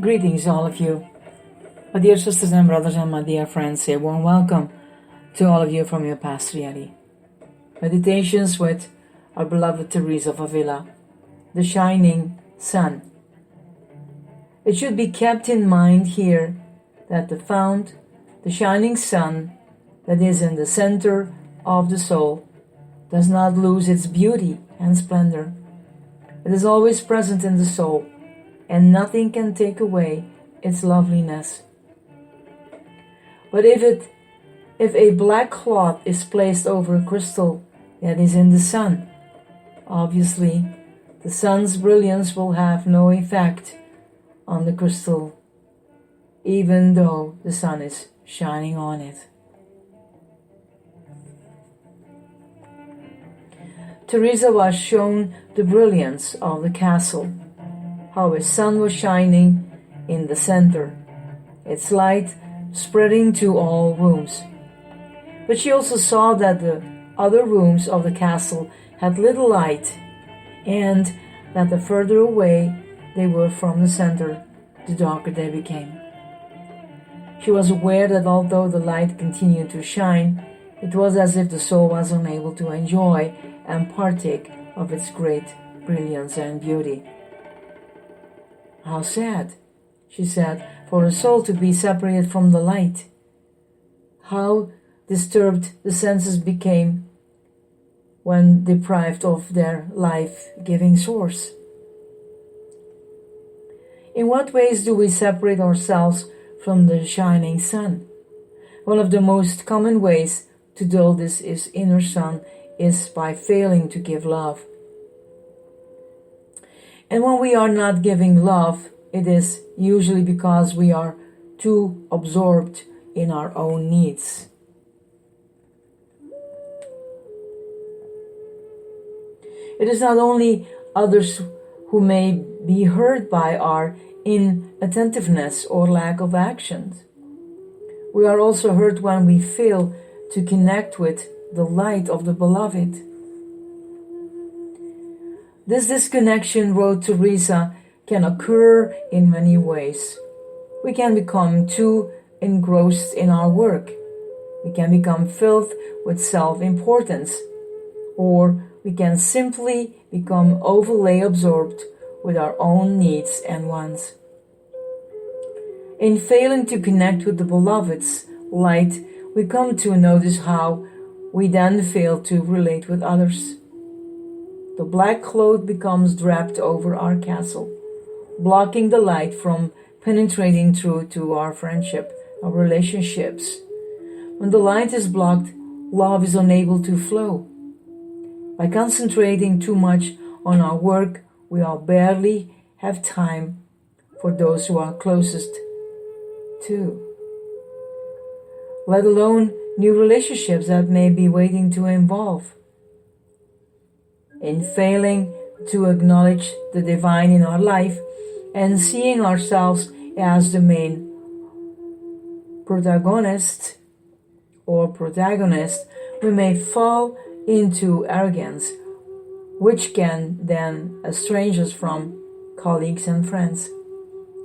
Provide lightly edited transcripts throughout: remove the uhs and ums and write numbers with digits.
Greetings, all of you. My dear sisters and brothers and my dear friends, a warm welcome to all of you from your Pastor Yeti. Meditations with our beloved Teresa of Avila, the shining sun. It should be kept in mind here that the shining sun that is in the center of the soul, does not lose its beauty and splendor. It is always present in the soul, and nothing can take away its loveliness. But if a black cloth is placed over a crystal that is in the sun, obviously the sun's brilliance will have no effect on the crystal, even though the sun is shining on it. Teresa was shown the brilliance of the castle, how a sun was shining in the center, its light spreading to all rooms. But she also saw that the other rooms of the castle had little light, and that the further away they were from the center, the darker they became. She was aware that although the light continued to shine, it was as if the soul was unable to enjoy and partake of its great brilliance and beauty. How sad, she said, for a soul to be separated from the light. How disturbed the senses became when deprived of their life-giving source. In what ways do we separate ourselves from the shining sun? One of the most common ways to dull this inner sun is by failing to give love. And when we are not giving love, it is usually because we are too absorbed in our own needs. It is not only others who may be hurt by our inattentiveness or lack of action. We are also hurt when we fail to connect with the light of the beloved. This disconnection, wrote Teresa, can occur in many ways. We can become too engrossed in our work. We can become filled with self-importance, or we can simply become overly absorbed with our own needs and wants. In failing to connect with the beloved's light, we come to notice how we then fail to relate with others. The black cloth becomes draped over our castle, blocking the light from penetrating through to our friendship, our relationships. When the light is blocked, love is unable to flow. By concentrating too much on our work, we all barely have time for those who are closest to, let alone new relationships that may be waiting to evolve. In failing to acknowledge the divine in our life and seeing ourselves as the main protagonist, we may fall into arrogance, which can then estrange us from colleagues and friends.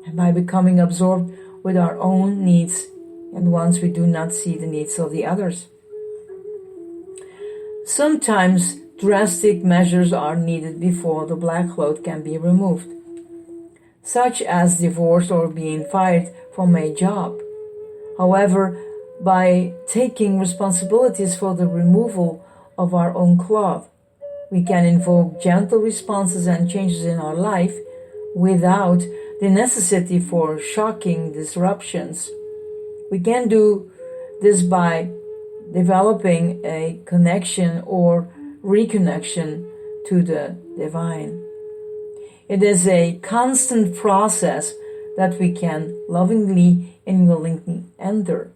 And by becoming absorbed with our own needs and wants, we do not see the needs of the others. Sometimes drastic measures are needed before the black cloth can be removed, such as divorce or being fired from a job. However, by taking responsibilities for the removal of our own cloth, we can invoke gentle responses and changes in our life without the necessity for shocking disruptions. We can do this by developing a connection or reconnection to the divine. It is a constant process that we can lovingly and willingly enter.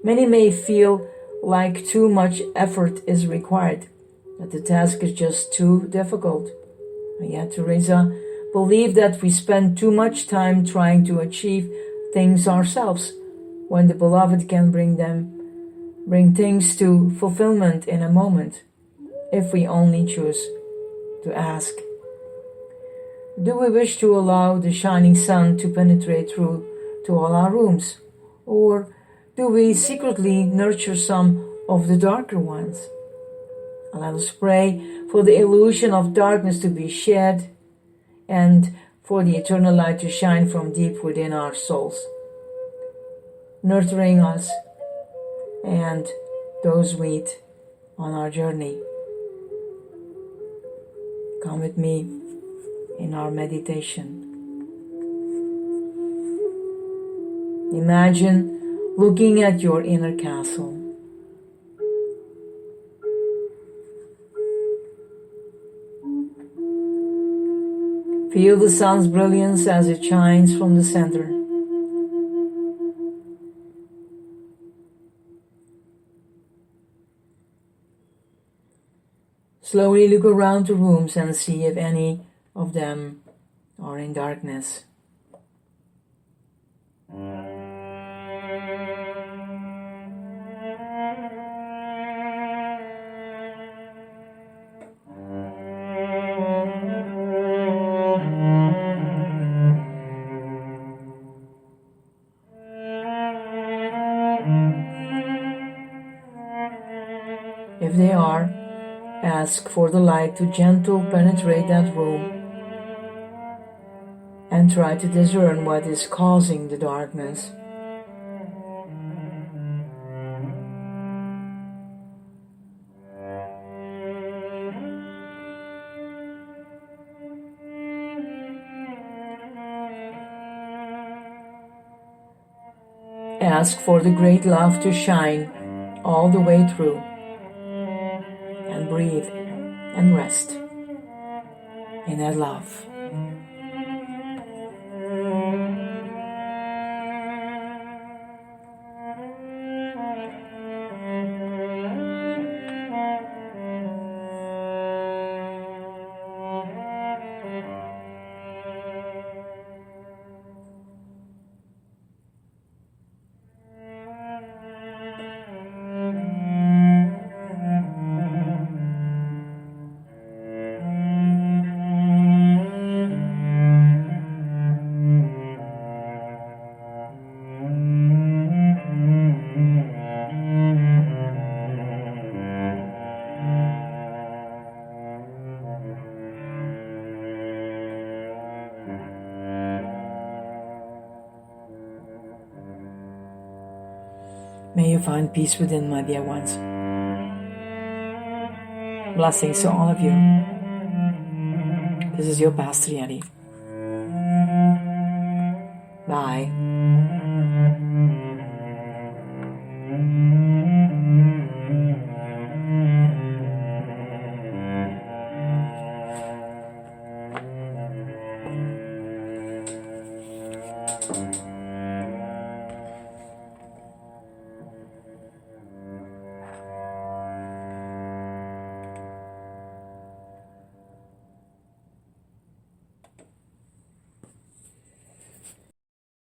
Many may feel like too much effort is required, that the task is just too difficult. And yet Teresa believed that we spend too much time trying to achieve things ourselves, when the beloved can bring things to fulfillment in a moment, if we only choose to ask. Do we wish to allow the shining sun to penetrate through to all our rooms? Or do we secretly nurture some of the darker ones? Let us pray for the illusion of darkness to be shed and for the eternal light to shine from deep within our souls, nurturing us and those we meet on our journey. Come with me in our meditation. Imagine looking at your inner castle. Feel the sun's brilliance as it shines from the center. Slowly look around the rooms and see if any of them are in darkness. If they are, ask for the light to gently penetrate that room and try to discern what is causing the darkness. Ask for the great love to shine all the way through. And breathe and rest in that love. May you find peace within, my dear ones. Blessings to all of you. This is your Pastor Yeti. Bye.